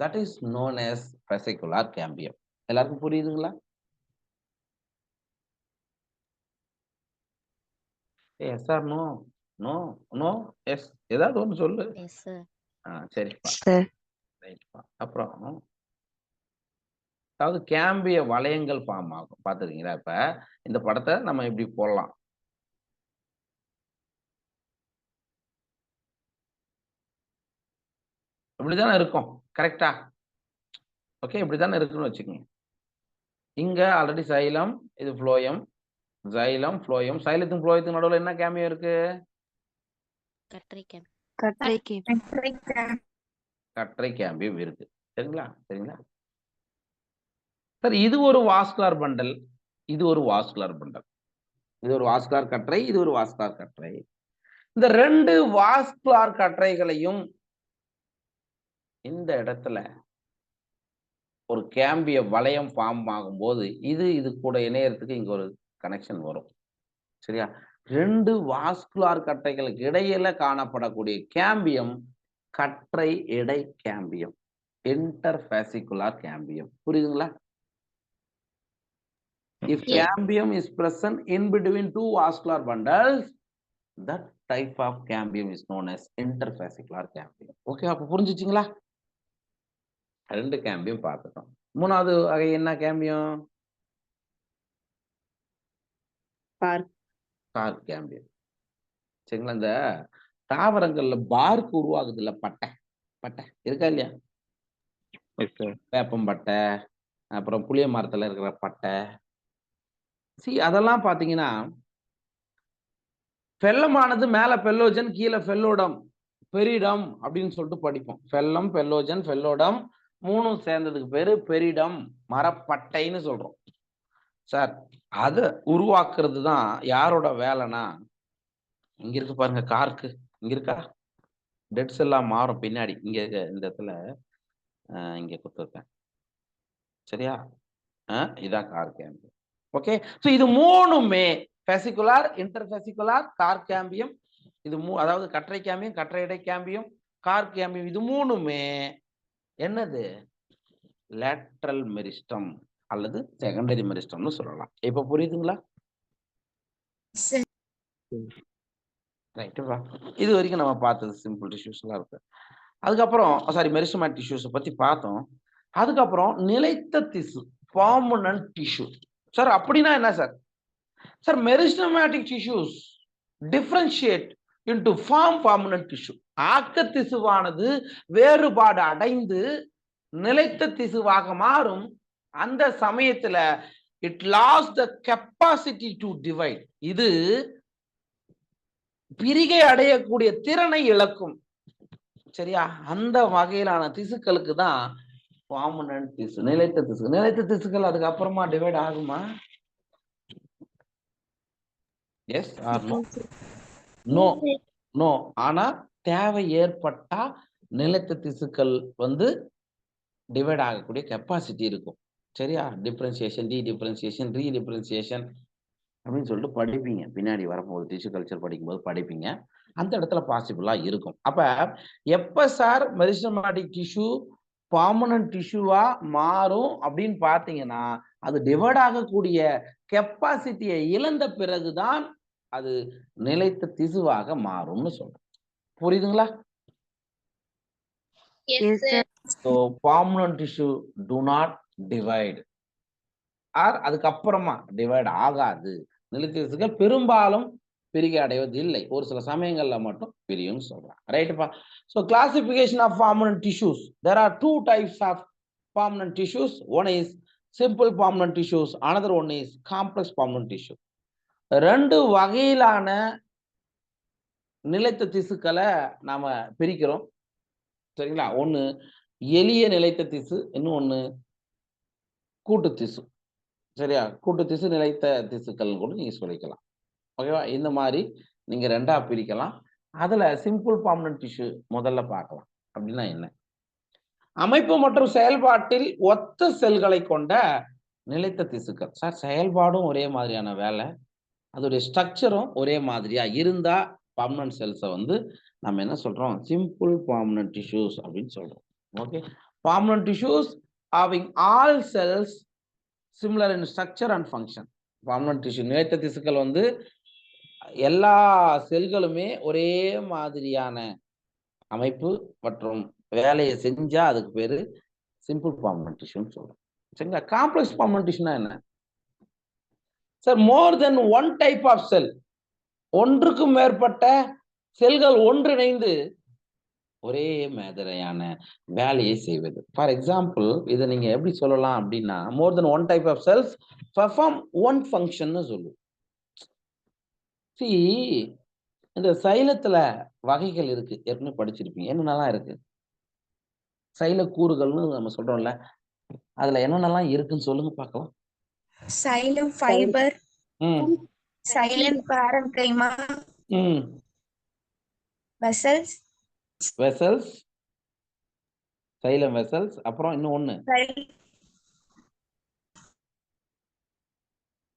that is known as fascicular cambium. எல்லாருக்கும் புரியுதுங்களா? Yes or no? No no yes, ஏதாவது ஒன்று சொல்லு. சரிப்பா, ரைட்ப்பா. அப்புறம் அதாவது கேம்பிய வளையங்கள் ஃபார்ம் ஆகும். பார்த்துருக்கீங்களா? இப்ப இந்த படத்தை நம்ம இப்படி போடலாம். இப்படிதானே இருக்கும், கரெக்டா? ஓகே, இப்படிதானே இருக்குன்னு வச்சுக்கோங்க. இங்க ஆல்ரெடி சைலம், இது ஃப்ளோயம், சைலம் ஃப்ளோயம். சைலத்துக்கும் ஃப்ளோயத்துக்கும் நடுவில் என்ன கேம்பியம் இருக்கு? கற்றை கேம்பியம் இருக்கு. சரிங்களா? சார் இது ஒரு வாஸ்குலர் பண்டல், இது ஒரு வாஸ்குலர் பண்டல். இது ஒரு வாஸ்குலர் கற்றை, இது ஒரு வாஸ்குலர் கற்றை. இந்த ரெண்டு வாஸ்குலர் கற்றைகளையும் இந்த இடத்துல ஒரு கேம்பிய வளையம் ஃபார்ம் ஆகும்போது இது கூட இணையறதுக்கு இங்க ஒரு கனெக்ஷன் வரும். சரியா? ரெண்டு வாஸ்குலர் கற்றைகளுக்கு இடையில காணப்படக்கூடிய கேம்பியம் கற்றை இடை கேம்பியம், இன்டர்ஃபேசிகுலர் கேம்பியம். புரியுதுங்களா? If cambium is present in between two vascular bundles, that type of cambium is known as interfascicular cambium. Okay, அப்ப புரிஞ்சுச்சிங்களா? ரெண்டு கேம்பியம் பார்த்துட்டோம். மூணாவது வகை என்ன கேம்பியம்? Car cambium. சரிங்களா? இந்த தாவரங்கள்ல பார்க் உருவாகுது இல்ல, பட்டை பட்டை இருக்கா இல்லையா? Yes sir. வேப்பம்பட்டை, அப்புறம் புளிய மரத்துல இருக்கிற பட்டை, அதெல்லாம் பாத்தீங்கன்னா ஃபெல்லமானது மேல பெல்லோஜன், கீழே ஃபெல்லோடம், பெரிடம் அப்படின்னு சொல்லிட்டு படிப்போம். ஃபெல்லம், பெல்லோஜன், ஃபெல்லோடம் மூணும் சேர்ந்ததுக்கு பேரு பெரிடம், மரப்பட்டைன்னு சொல்றோம். சார் அதை உருவாக்குறது தான் யாரோட வேலைனா, இங்க இருக்கு பாருங்க கார்க்கு, இங்க இருக்கா டெட்ஸ் எல்லாம் மாறும் பின்னாடி, இங்க இந்த இடத்துல இங்க கொடுத்துருக்கேன். சரியா? இதான் கார் கேம்பியம். ஓகே, ஸோ இது மூணுமே ஃபெசிகுலார், இன்டர்ஃபெசிகுலார், கார் கேம்பியம், இது அதாவது கற்றை கேம்பியம், கற்றை இடை கேம்பியம், கார் கேம்பியம், இது மூணுமே என்னது? லேட்ரல் மெரிஸ்டம் அல்லது செகண்டரி மெரிஸ்டம்னு சொல்லலாம். இப்ப புரியுதுங்களா? ரைட்டுவா? இது வரைக்கும் நம்ம பார்த்தது சிம்பிள் டிஷ்யூஸ் எல்லாம் இருக்கு. அதுக்கப்புறம் சாரி மெரிஸ்டமேட்டிக் டிஷ்யூஸ் பத்தி பார்த்தோம். அதுக்கப்புறம் நிலைத்த திசு, பெர்மனன்ட் டிஷ்யூ. சார் அப்படின்னா என்ன sir? Sir meristematic tissues differentiate into permanent tissue. ஆக்க திசுவானது வேறுபாடு அடைந்து நிலைத்த திசுவாக மாறும். அந்த சமயத்துல it loss the capacity to divide. இது பிரிகை அடையக்கூடிய திறனை இழக்கும். சரியா? அந்த வகையிலான திசுக்களுக்கு தான் பெர்மனன்ட் திசு, நிலைத்த திசு. நிலைத்த திசுக்கள் அதுக்கப்புறமா டிவைட் ஆகுமா? Yes or no? No, no. ஆனா தேவை ஏற்பட்டா நிலைத்த திசுக்கள் டிவைட் ஆகக்கூடிய கெப்பாசிட்டி இருக்கும். சரியா? டிஃபரன்சியேஷன், டி டிஃபரன்சியேஷன், ரீ டிஃபரன்சியேஷன் அப்படின்னு சொல்லிட்டு படிப்பீங்க. பின்னாடி வரும்போது டிஷ்யூ கல்ச்சர் படிக்கும்போது படிப்பீங்க. அந்த இடத்துல பாசிபிளா இருக்கும். அப்ப எப்ப சார் மெரிஸ்டமேட்டிக் டிஷ்யூ பெர்மனன்ட் டிஷ்யூவா மாறும் அப்படின்னு பாத்தீங்கன்னா, அது டிவைட் ஆகக்கூடிய கெப்பாசிட்டியை இழந்த பிறகுதான் அது நிலைத்த திசுவாக மாறும்னு சொல்றோம். புரியுதுங்களா? Yes, sir. So permanent tissue do not divide. அதுக்கப்புறமா டிவைட் ஆகாது. நிலைத்த திசுக்கள் பெரும்பாலும் பிரிகை அடைவது இல்லை. ஒரு சில சமயங்கள்ல மட்டும் பிரியும் சொல்றாங்க. ரைட்டுப்பா? So classification of permanent tissues. There are two types of permanent tissues. One is simple permanent tissues. Another one is complex permanent tissue. ரெண்டு வகையிலான நிலைத்த திசுக்களை நாம பிரிக்கிறோம். சரிங்களா? ஒண்ணு எளிய நிலைத்த திசு, இன்னொன்னு கூட்டு திசு. சரியா? கூட்டு திசு, நிலைத்த திசுக்கள் கூட நீங்க சொல்லிக்கலாம். ஓகேவா? இந்த மாதிரி நீங்க ரெண்டா பிரிக்கலாம். அதுல சிம்பிள் பெர்மனன்ட் டிஷ்யூ முதல்ல பார்க்கலாம். அப்படின்னா என்ன? அமைப்பு மற்றும் செயல்பாட்டில் ஒத்த செல்களை கொண்ட நிலைத்த திசுக்கள். சார் செயல்பாடும் ஒரே மாதிரியான வேலை, அதோடைய ஸ்ட்ரக்சரும் ஒரே மாதிரியா இருந்தா பெர்மனன்ட் செல்ஸை நம்ம என்ன சொல்றோம்? சிம்பிள் பெர்மனன்ட் டிஷ்யூஸ் அப்படின்னு சொல்றோம். Okay, permanent tissues having all cells similar in structure and function. Permanent tissue நிலைத்த திசுக்கள் எல்லா செல்களுமே ஒரே மாதிரியான அமைப்பு மற்றும் வேலையை செஞ்சா அதுக்கு பேரு சிம்பிள் பெர்மனன்ட் டிஷ்யூன்னு சொல்றோம். சரிங்களா? காம்ப்ளெக்ஸ் பெர்மனன்ட் டிஷ்யூனா என்ன sir? More then one type of cell, ஒன்றுக்கும் மேற்பட்ட செல்கள் ஒன்றிணைந்து ஒரே மாதிரியான வேலையை செய்வது. ஃபார் எக்ஸாம்பிள் இதை நீங்க எப்படி சொல்லலாம் அப்படின்னா, more then one type of cells perform one function சொல்லுவோம். இந்த சைலத்துல வகைகள் இருக்கு, ஏற்கனவே படிச்சிருப்பீங்க. என்னென்னலாம் இருக்கு? சைல கூறுகள்னு நம்ம சொல்றோம்ல, அதுல என்னென்னலாம் இருக்குன்னு சொல்லுங்க பார்க்கலாம். Xylem fiber, xylem parenchyma, vessels, vessels, xylem vessels, அப்புறம் இன்னும் ஒண்ணு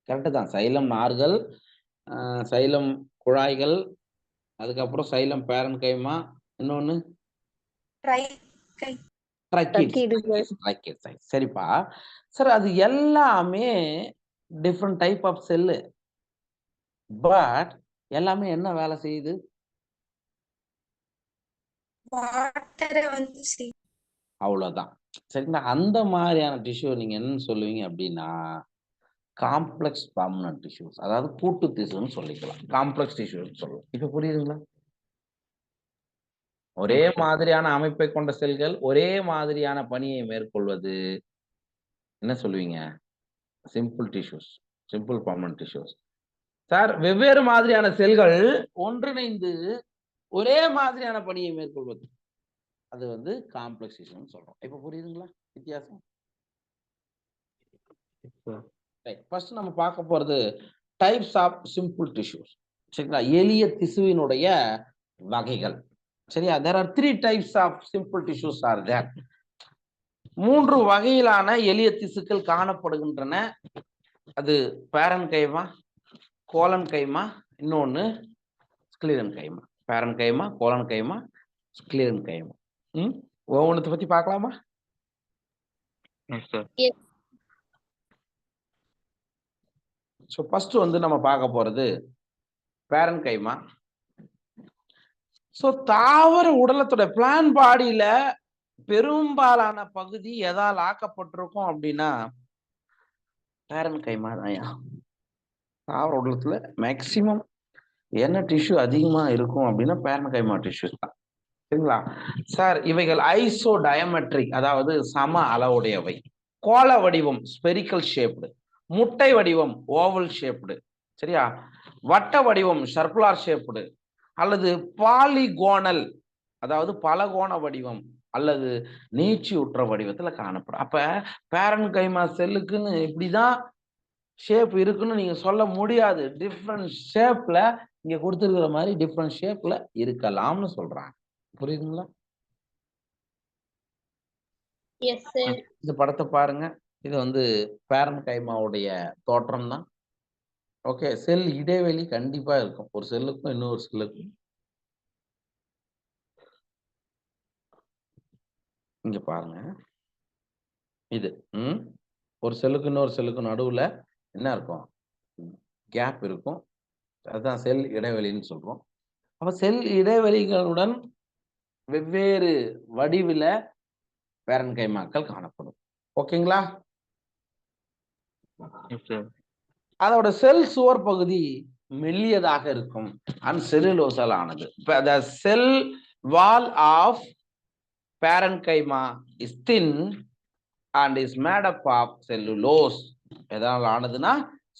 கரெக்டு தான். சைலம் நார்கள், சைலம் குழாய்கள், அதுக்கப்புறம் சைலம் பேரன்கைமா, இன்னொன்னு சரிப்பா. சார் அது எல்லாமே different type of cell, but எல்லாமே என்ன வேலை செய்யுது? அவ்வளவுதான். சரிங்களா? அந்த மாதிரியான டிஷ்யூ நீங்க என்ன சொல்லுவீங்க அப்படின்னா காம்ப்ளெக்ஸ் பர்மனன்ட் டிஷ்யூஸ், அதாவது கூட்டு திசுன்னு சொல்லிக்கலாம், காம்ப்ளெக்ஸ் டிஷ்யூஸ் சொல்லலாம். இப்ப புரியுதுங்களா? ஒரே மாதிரியான அமைப்பை கொண்ட செல்கள் ஒரே மாதிரியான பணியை மேற்கொள்வது என்ன சொல்லுவீங்க? Simple tissues, simple permanent tissues. Sir, வெவ்வேறு மாதிரியான செல்கள் ஒன்றிணைந்து ஒரே மாதிரியான பணியை மேற்கொள்வது அது வந்து காம்ப்ளெக்ஸ் டிஷ்யூன்னு சொல்றோம். இப்ப புரியுதுங்களா வித்தியாசம்? ஃபர்ஸ்ட் நம்ம பார்க்க போறது டைப்ஸ் ஆஃப் சிம்பிள் டிஷ்யூஸ். சரிங்களா? எளிய திசுவினுடைய வகைகள். சரியா? there are 3 types of simple tissues are there. 3 வகையிலான எளிய திசுக்கள் காணப்படுகின்றன. அது பேரன் கைமா, கோலன் கைமா, இன்னொன்னு ஸ்க்ளீரன் கைமா. பேரன் கைமா, கோலன் கைமா, ஸ்க்ளீரன் கைமா. ஒவ்வொன்றத்தை பத்தி பார்க்கலாமா? ஸோ ஃபர்ஸ்ட் வந்து நம்ம பார்க்க போறது பேரன் கைமா. ஸோ தாவர உடலத்தோட பிளான் பாடியில பெரும்பாலான பகுதி எதால் ஆக்கப்பட்டிருக்கும் அப்படின்னா பேரன் கைமா தான். தாவர உடலத்துல மேக்சிமம் என்ன டிஷ்யூ அதிகமா இருக்கும் அப்படின்னா பேரன் கைமா டிஷ்யூஸ் தான். சரிங்களா சார்? இவைகள் ஐசோ டயமெட்ரிக், அதாவது சம அளவுடையவை. கோள வடிவம் ஸ்பெரிக்கல் ஷேப்டு, முட்டை வடிவம் ஓவல் ஷேப்டு, சரியா? வட்ட வடிவம் சர்க்குலார் ஷேப்டு, அல்லது பாலிகோனல், அதாவது பலகோண வடிவம், அல்லது நீட்சியுற்ற வடிவத்துல காணப்படும். அப்ப பேரன் கைமா செல்லுக்குன்னு இப்படிதான் ஷேப் இருக்குன்னு நீங்க சொல்ல முடியாது. டிஃப்ரெண்ட் ஷேப்ல இங்க கொடுத்துருக்கிற மாதிரி டிஃப்ரெண்ட் ஷேப்ல இருக்கலாம்னு சொல்றாங்க. புரியுதுங்களா? இந்த படத்தை பாருங்க. இது வந்து பேரன் கைமாவுடைய தோற்றம் தான். ஓகே, செல் இடைவெளி கண்டிப்பா இருக்கும் ஒரு செல்லுக்கும் இன்னொரு செல்லுக்கும். இங்க பாருங்க, இது ஒரு செல்லுக்கு இன்னொரு செல்லுக்கும் நடுவுல என்ன இருக்கும்? கேப் இருக்கும். அதுதான் செல் இடைவெளின்னு சொல்றோம். அப்ப செல் இடைவெளிகளுடன் வெவ்வேறு வடிவில பேரன் கைமாக்கள் காணப்படும். ஓகேங்களா? அதோட செல் சுவர் பகுதி மெல்லியதாக இருக்கும், அண்ட் செல்லுலோசால் ஆனது. the cell wall of parenchyma is thin and is made up of cellulose. எதனால ஆனதுன்னா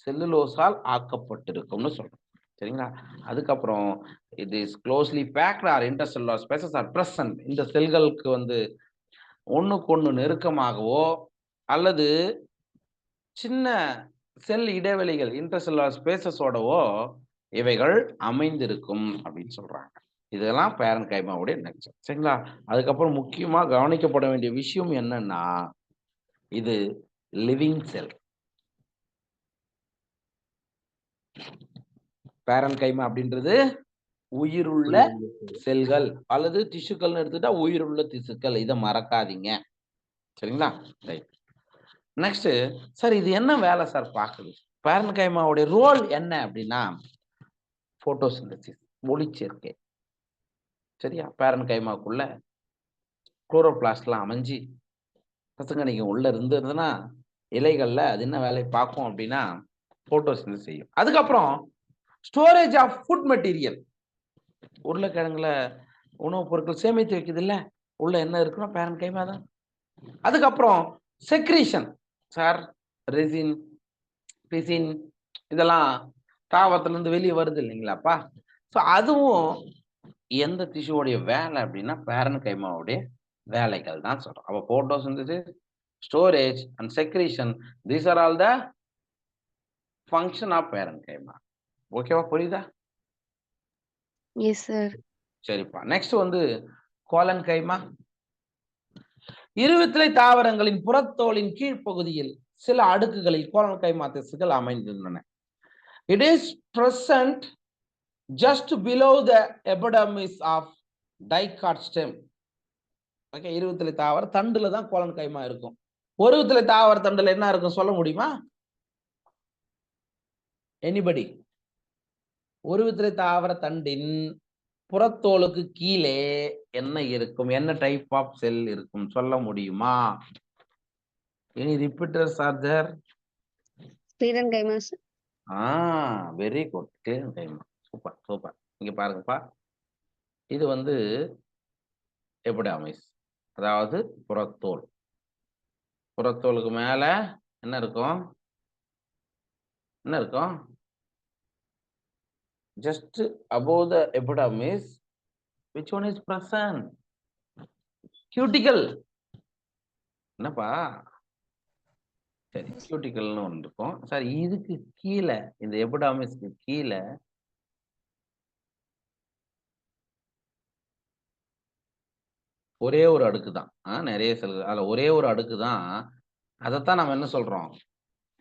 செல்லுலோசால் ஆக்கப்பட்டிருக்கும்னு சொல்றோம். சரிங்களா? அதுக்கப்புறம் it is closely packed or intercellular spaces are present. இந்த செல்களுக்கு வந்து ஒண்ணுக்கு ஒண்ணு நெருக்கமாகவோ அல்லது சின்ன செல் இடைவெளிகள் இன்டர்செல்லுலார் ஸ்பேசஸோடவோ இவைகள் அமைந்திருக்கும் அப்படின்னு சொல்றாங்க. இதெல்லாம் பேரன் கைமாவுடைய நெக்ஸ்ட். சரிங்களா? அதுக்கப்புறம் முக்கியமா கவனிக்கப்பட வேண்டிய விஷயம் என்னன்னா, இது லிவிங் செல். பேரன் கைமா அப்படின்றது உயிருள்ள செல்கள் அல்லது திசுக்கள்னு எடுத்துட்டா உயிருள்ள திசுக்கள். இதை மறக்காதீங்க. சரிங்களா? ரைட். நெக்ஸ்ட் சார், இது என்ன வேலை சார் பார்க்குது? பேரன் கைமாவுடைய ரோல் என்ன அப்படின்னா போட்டோசிந்தசிஸ், ஒளிச்சேர்க்கை. சரியா? பேரன் கைமாக்குள்ள குளோரோபிளாஸ்ட்லாம் அமைஞ்சு பசுங்கனிக்கு உள்ள இருந்ததுன்னா இலைகள்ல அது என்ன வேலை பார்க்கும் அப்படின்னா போட்டோசிந்தசிஸ் செய்யும். அதுக்கப்புறம் ஸ்டோரேஜ் ஆஃப் ஃபுட் மெட்டீரியல். உருளைக்கிழங்குல உணவுப் பொருட்கள் சேமித்து வைக்குது இல்ல, உள்ள என்ன இருக்குன்னா பேரன் கைமா தான். அதுக்கப்புறம் செக்ரீஷன் சார், ரெசின், பிசின், இதெல்லாம் தாவரத்துல இருந்து வெளியே வருது இல்லைங்களாப்பா. ஸோ அதுவும் எந்த திசுவோடைய வேலை அப்படின்னா பேரன் கைமாவுடைய வேலைகள் தான் சொல்றோம். அப்போ photosynthesis, storage and secretion, these are all the function of parenchyma. ஓகேவா? புரியுதா? Yes sir. சரிப்பா. நெக்ஸ்ட் வந்து கோலன் கைமா. இருவித்திலை தாவரங்களின் புறத்தோலின் கீழ்ப்பகுதியில் சில அடுக்குகளில் கோலன் கைமா திசுக்கள் அமைந்திருந்தன. It is present just below the epidermis of dicot stem. Okay, இருவித்திலை தாவர தண்டுல தான் கோலன் கைமா இருக்கும். ஒரு வித்திலை தாவர தண்டுல என்ன இருக்கும் சொல்ல முடியுமா? எனிபடி? ஒரு வித்திலை தாவர தண்டின் புறத்தோலுக்கு கீழே என்ன இருக்கும்? என்ன டைப் ஆஃப் செல் இருக்கும் சொல்ல முடியுமா? Any repeaters are there? Sclerenchyma sir. Very good. Sclerenchyma. Super super. இங்க பாருங்கப்பா, இது வந்து எபிடர்மிஸ், அதாவது புறத்தோல். புறத்தோலுக்கு மேல என்ன இருக்கும்? என்ன இருக்கும்? Just above the epidermis, which one is present? Cuticle. என்னப்பா? சரி, cuticle-னு ஒன்று இருக்கும். சார், இதுக்கு கீழே, இந்த எபிடர்மிஸ்க்கு கீழே ஒரே ஒரு அடுக்கு தான். நிறைய செல்கள், அதுல ஒரே ஒரு அடுக்கு தான். அதைத்தான் நம்ம என்ன சொல்றோம்?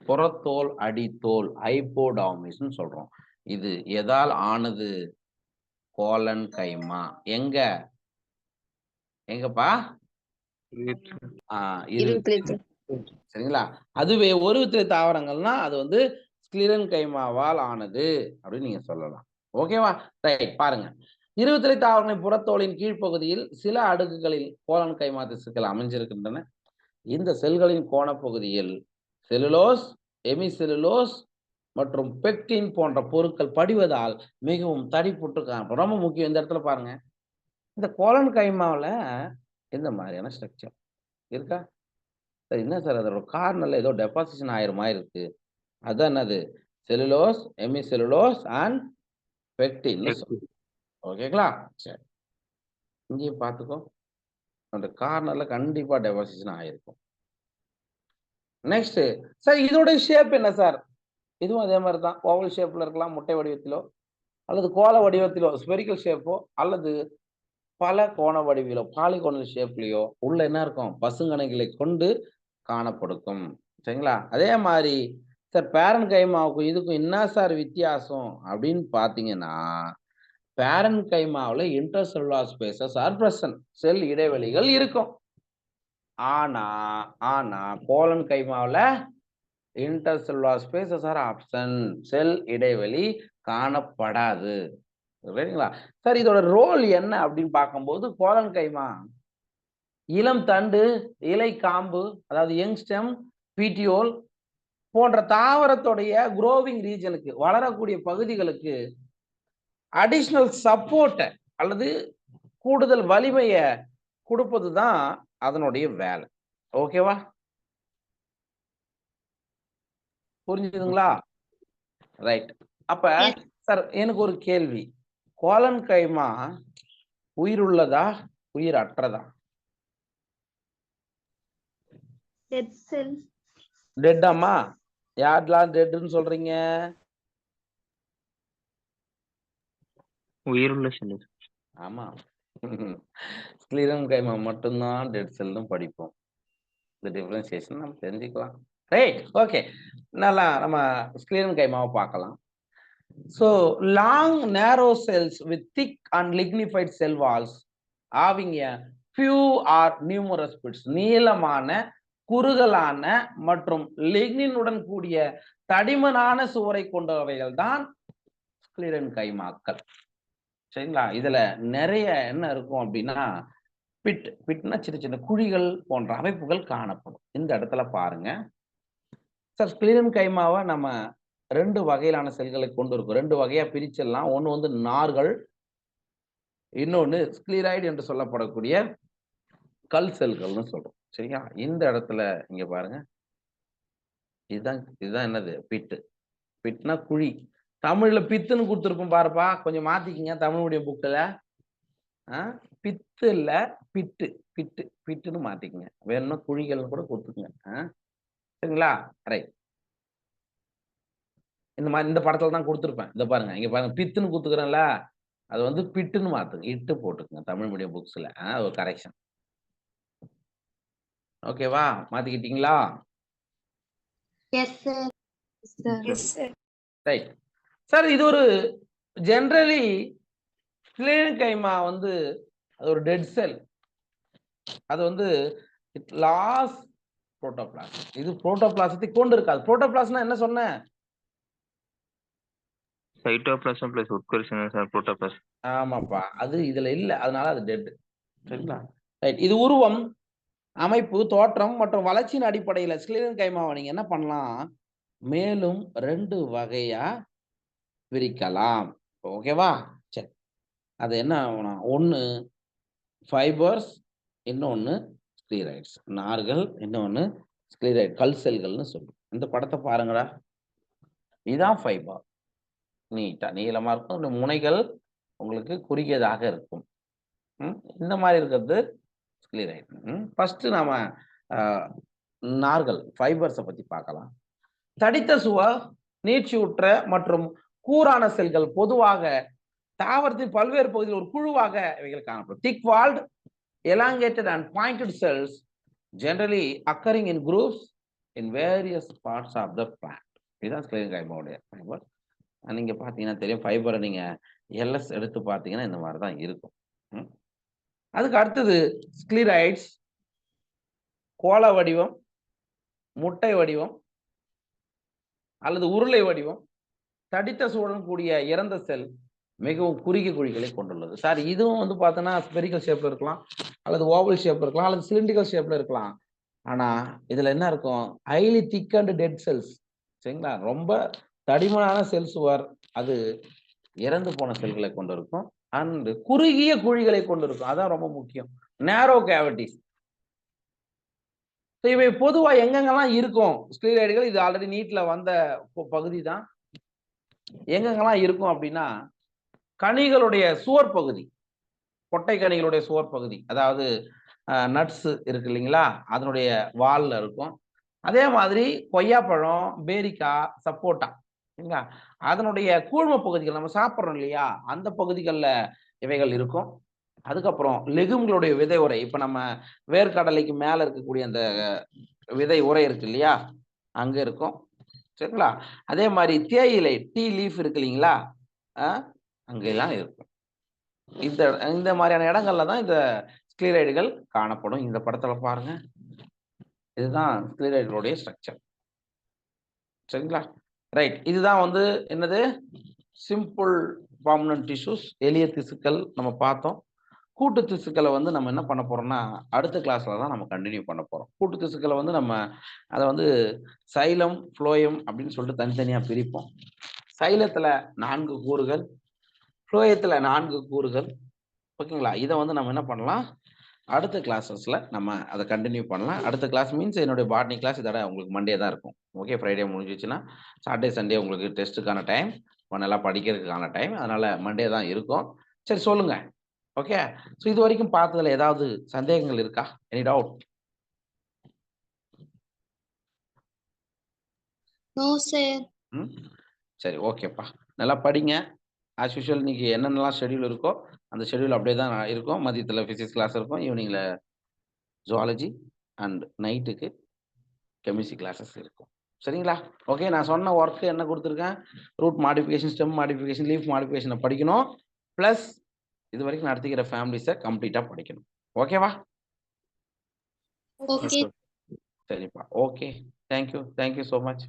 புறத்தோல் அடித்தோல், ஹைப்போடர்மிஸ்ன்னு சொல்றோம். இது எதால் ஆனது? கோலன் கைமா. எங்கப்பா? சரிங்களா? அதுவே ஒரு வித்திலை தாவரங்கள்னா அது வந்து ஸ்க்லீரன் கைமாவால் ஆனது அப்படின்னு நீங்க சொல்லலாம். ஓகேவா? ரைட். பாருங்க, இருவித்திலை தாவரங்களின் புறத்தோலின் கீழ்ப்பகுதியில் சில அடுக்குகளில் கோலன் கைமா திசுக்கள் அமைஞ்சிருக்கின்றன. இந்த செல்களின் கோணப்பகுதியில் செலுலோஸ், எமிசெலுலோஸ் மற்றும் பெக்டின் போன்ற பொருட்கள் படிவதால் மிகவும் தடிப்புட்டு காணப்படும். ரொம்ப முக்கியம். இந்த இடத்துல பாருங்க, இந்த கோலன் கைமாவில் இந்த மாதிரியான ஸ்ட்ரக்சர் இருக்கா? என்ன சார், அதோட கார்னர்ல ஏதோ டெபாசிஷன் ஆயிர மாதிரி இருக்கு. அதான் என்னது? Cellulose, hemicellulose and pectin. ஓகேங்களா? சரி, இங்கேயும் பார்த்துக்கோ, அந்த கார்னர்ல கண்டிப்பா டெபாசிஷன் ஆயிருக்கும். நெக்ஸ்ட் சார், இதோட ஷேப் என்ன சார்? இதுவும் அதே மாதிரி தான். ஓவல் ஷேப்ல இருக்கலாம், முட்டை வடிவத்திலோ அல்லது கோள வடிவத்திலோ, ஸ்பெரிக்கல் ஷேப்போ அல்லது பல கோண வடிவிலோ, பாலிகோனல் ஷேப்லயோ உள்ள என்ன இருக்கும்? பசுங்கணைகளை கொண்டு காணப்படுக்கும். சரிங்களா? அதே மாதிரி சார், பேரன் கைமாவுக்கும் இதுக்கும் என்ன சார் வித்தியாசம் அப்படின்னு பாத்தீங்கன்னா, பேரன் கைமாவுல intercellular spaces are present, cell இடைவெளிகள் இருக்கும். ஆனா கோலன் கைமாவுல intercellular spaces are absent, cell இடைவெளி காணப்படாது. சரிங்களா சார்? இதோட ரோல் என்ன அப்படின்னு பார்க்கும்போது, கோலன் கைமா இளம் தண்டு, இலை காம்பு, அதாவது யங் ஸ்டெம், பீட்டியோல் போன்ற தாவரத்துடைய குரோவிங் ரீஜனுக்கு, வளரக்கூடிய பகுதிகளுக்கு அடிஷனல் சப்போர்ட் அல்லது கூடுதல் வலிமையை கொடுப்பது தான் அதனுடைய வேலை. ஓகேவா? புரிஞ்சுதுங்களா? ரைட். அப்ப சார், எனக்கு ஒரு கேள்வி. கோலன் கைமா உயிர் உள்ளதா, உயிர் அற்றதா? டெட் அம்மா. யாரெல்லாம் டெட்னு சொல்றீங்க? உயிருள்ள செல். ஆமா, ஸ்க்லீரன் கைமா மட்டும்தான் டெட் செல்லும் படிப்போம். இந்த டிஃபரன்சியேஷன் நம்ம தெரிஞ்சுக்கலாம். ரைட். ஓகே, நல்லா நம்ம ஸ்க்லீரன் கைமாவை பார்க்கலாம். So, long narrow cells with thick and lignified cell walls having a few or numerous pits. நீளமான, குறுகலான மற்றும் லிக்னினுடன் கூடிய தடிமனான சுவரை கொண்டவைகள் தான் ஸ்க்லீரன் கைமாக்கள். சரிங்களா? இதுல நிறைய என்ன இருக்கும் அப்படின்னா, பிட்னா சின்ன சின்ன குழிகள் போன்ற அமைப்புகள் காணப்படும். இந்த இடத்துல பாருங்க சார், ஸ்க்லீரன் கைமாவை நம்ம ரெண்டு வகையிலான செல்களை கொண்டு இருக்கும். ரெண்டு வகையா பிரிச்சிடலாம். ஒன்று வந்து நார்கள், இன்னொன்று ஸ்க்லீராய்டு என்று சொல்லப்படக்கூடிய கல் செல்கள்னு சொல்றோம். சரியா? இந்த இடத்துல இங்க பாருங்க, இதுதான் என்னது? பிட்னா குழி. தமிழ்ல பித்துன்னு கொடுத்துருப்போம் பாருப்பா, கொஞ்சம் மாத்திக்கிங்க தமிழ் மீடியம் புக்கில். பித்து இல்ல, பிட்டுன்னு மாத்திக்கங்க. வேணும்னா குழிகள்னு கூட கொடுத்துக்குங்க. சரிங்களா? ரைட். இந்த மாதிரி இந்த படத்துல தான் கொடுத்துருப்பேன். இதை பாருங்க, இங்க பாருங்க, பித்துன்னு கொடுத்துக்கிறேன்ல, அது வந்து பிட்டுன்னு மாத்துங்க, இட்டு போட்டுக்குங்க தமிழ் மீடியம் புக்ஸ்ல. ஒரு கரெக்ஷன். ஓகேவா? மாத்திக்கிட்டீங்களா? Right sir. இது ஒரு ஜெனரலி ஸ்க்லீரன் கைமா வந்து அது ஒரு டெட் செல். அது வந்து இட் லாஸ் புரோட்டோபிளாசம். இது புரோட்டோபிளாசத்தை கொண்டு இருக்காது. புரோட்டோபிளாசம்னா என்ன சொன்னேன்? சைட்டோபிளாசம் பிளஸ் உட்கரிசனம் சார், புரோட்டோபிளாசம். ஆமாப்பா, அது இதுல இல்ல, அதனால அது டெட். சரிங்களா? ரைட். இது உருவம், அமைப்பு, தோற்றம் மற்றும் வளர்ச்சியின் அடிப்படையில் ஸ்க்லீரன் கைமாவை நீங்க என்ன பண்ணலாம்? மேலும் 2 வகையா பிரிக்கலாம். ஓகேவா? சரி. அது என்ன ஆகும்னா, ஒண்ணு ஃபைபர்ஸ், இன்னொன்னு ஸ்க்ளீரைட்ஸ். நார்கள், இன்னொன்னு ஸ்க்ளீரைட் கல் செல்கள்னு சொல்லுவோம். இந்த படத்தை பாருங்கடா. இதுதான் ஃபைபர். நீட்டா நீளமா இருக்கும். இந்த முனைகள் உங்களுக்கு குறுகியதாக இருக்கும். இந்த மாதிரி இருக்கிறது ஸ்க்ளீரைட். ஃபர்ஸ்ட் நாம நார்கள் ஃபைபர்ஸை பத்தி பார்க்கலாம். தடித்த சுவர், நீட்சியுற்ற மற்றும் கூரான செல்கள் பொதுவாக தாவரத்தின் பல்வேறு பகுதியில் ஒரு குழுவாக இவைகள் காணப்படும். திக் Walt, elongated and pointed cells generally occurring in groups in various parts of the plant. இதுதான் ஸ்க்ளீரோகைமாவுடைய ஃபைபர். நீங்க பாத்தீங்கன்னா தெரியும், ஃபைபரை நீங்க எல்எஸ் எடுத்து பார்த்தீங்கன்னா இந்த மாதிரி தான் இருக்கும். அதுக்கு அடுத்தது ஸ்க்ளீரைட்ஸ், கோள வடிவம், முட்டை வடிவம் அல்லது உருளை வடிவம், தடித்த சூழலுடன் கூடிய இறந்த செல், மிகவும் குறுகிய குழிகளை கொண்டுள்ளது. சார் இதுவும் வந்து பார்த்தோன்னா ஸ்பெரிக்கல் ஷேப்ல இருக்கலாம், அல்லது ஓவல் ஷேப்ல இருக்கலாம், அல்லது சிலிண்டிக்கல் ஷேப்ல இருக்கலாம். ஆனா இதுல என்ன இருக்கும்? Highly thick and dead cells. சரிங்களா? ரொம்ப தடிமனான செல் சுவர், அது இறந்து போன செல்களை கொண்டு இருக்கும். அண்ட் குறுகிய குழிகளை கொண்டு இருக்கும். அதான் ரொம்ப முக்கியம். நேரோ கேவிட்டிஸ். இவை பொதுவா எங்கெங்கெல்லாம் இருக்கும் ஸ்க்ளீரைடுகள்? இது ஆல்ரெடி நீட்ல வந்த பகுதி தான். எங்கெங்கெல்லாம் இருக்கும் அப்படின்னா, கனிகளுடைய சுவர் பகுதி, கொட்டை கனிகளுடைய சுவர் பகுதி, அதாவது நட்ஸ் இருக்கு இல்லைங்களா, அதனுடைய வால்ல இருக்கும். அதே மாதிரி கொய்யாப்பழம், பேரிக்காய், சப்போட்டா, சரிங்களா, அதனுடைய கூழ்ம பகுதிகள் நம்ம சாப்பிட்றோம் இல்லையா, அந்த பகுதிகளில் இவைகள் இருக்கும். அதுக்கப்புறம் லெகும்களுடைய விதை உரை, இப்ப நம்ம வேர்க்கடலைக்கு மேல இருக்கக்கூடிய அந்த விதை உரை இருக்கு இல்லையா, அங்க இருக்கும். சரிங்களா? அதே மாதிரி தேயிலை, டீ லீஃப் இருக்கு இல்லைங்களா, அங்கெல்லாம் இருக்கும். இந்த மாதிரியான இடங்கள்ல தான் இந்த ஸ்க்ளீரைடுகள் காணப்படும். இந்த படத்துல பாருங்க, இதுதான் ஸ்க்ளீரைடுகளுடைய ஸ்ட்ரக்சர். சரிங்களா? ரைட். இதுதான் வந்து என்னது, சிம்பிள் பர்மனன்ட் டிஷ்யூஸ், எளிய திசுக்கள் நம்ம பார்த்தோம். கூட்டு திசுக்களை வந்து நம்ம என்ன பண்ண போறோம்னா, அடுத்த கிளாஸ்ல தான் நம்ம கண்டினியூ பண்ண போறோம். கூட்டு திசுக்களை வந்து நம்ம அதை வந்து சைலம், ஃப்ளோயம் அப்படின்னு சொல்லிட்டு தனித்தனியா பிரிப்போம். சைலத்துல 4 கூறுகள், ஃப்ளோயத்துல 4 கூறுகள். ஓகேங்களா? இதை வந்து நம்ம என்ன பண்ணலாம், அடுத்த கிளாஸஸ்ல நம்ம அதை கண்டினியூ பண்ணலாம். அடுத்த கிளாஸ் மீன்ஸ் என்னுடைய பாட்னி கிளாஸ் இதோட உங்களுக்கு மண்டே தான் இருக்கும். ஓகே, ஃப்ரைடே முடிஞ்சிச்சுன்னா சாட்டர்டே சண்டே உங்களுக்கு டெஸ்ட்டுக்கான டைம், நல்லா படிக்கிறதுக்கான டைம், அதனால மண்டே தான் இருக்கும். சரி, சொல்லுங்க. ஓகே, ஸோ இது வரைக்கும் பார்த்ததுல ஏதாவது சந்தேகங்கள் இருக்கா? Any doubt? No sir. சரி, ஓகேப்பா, நல்லா படிங்க. ஆஸ் யூஷுவல் இன்னைக்கு என்னென்னலாம் ஷெடியூல் இருக்கோ அந்த ஷெடியூல் அப்படியே தான் இருக்கும். மதியத்தில் ஃபிசிக்ஸ் கிளாஸ் இருக்கும், ஈவினிங்ல ஜுவாலஜி, அண்ட் நைட்டுக்கு கெமிஸ்ட்ரி கிளாஸஸ் இருக்கும். சரிங்களா? ஓகே, நான் சொன்ன ஒர்க்கு என்ன கொடுத்துருக்கேன், root modification, stem modification, leaf மாடிஃபிகேஷனை படிக்கணும். ப்ளஸ் இது வரைக்கும் நடத்திக்கிற ஃபேமிலிஸை கம்ப்ளீட்டாக படிக்கணும். ஓகேவா? ஓகே. சரிப்பா, ஓகே, தேங்க்யூ ஸோ மச்.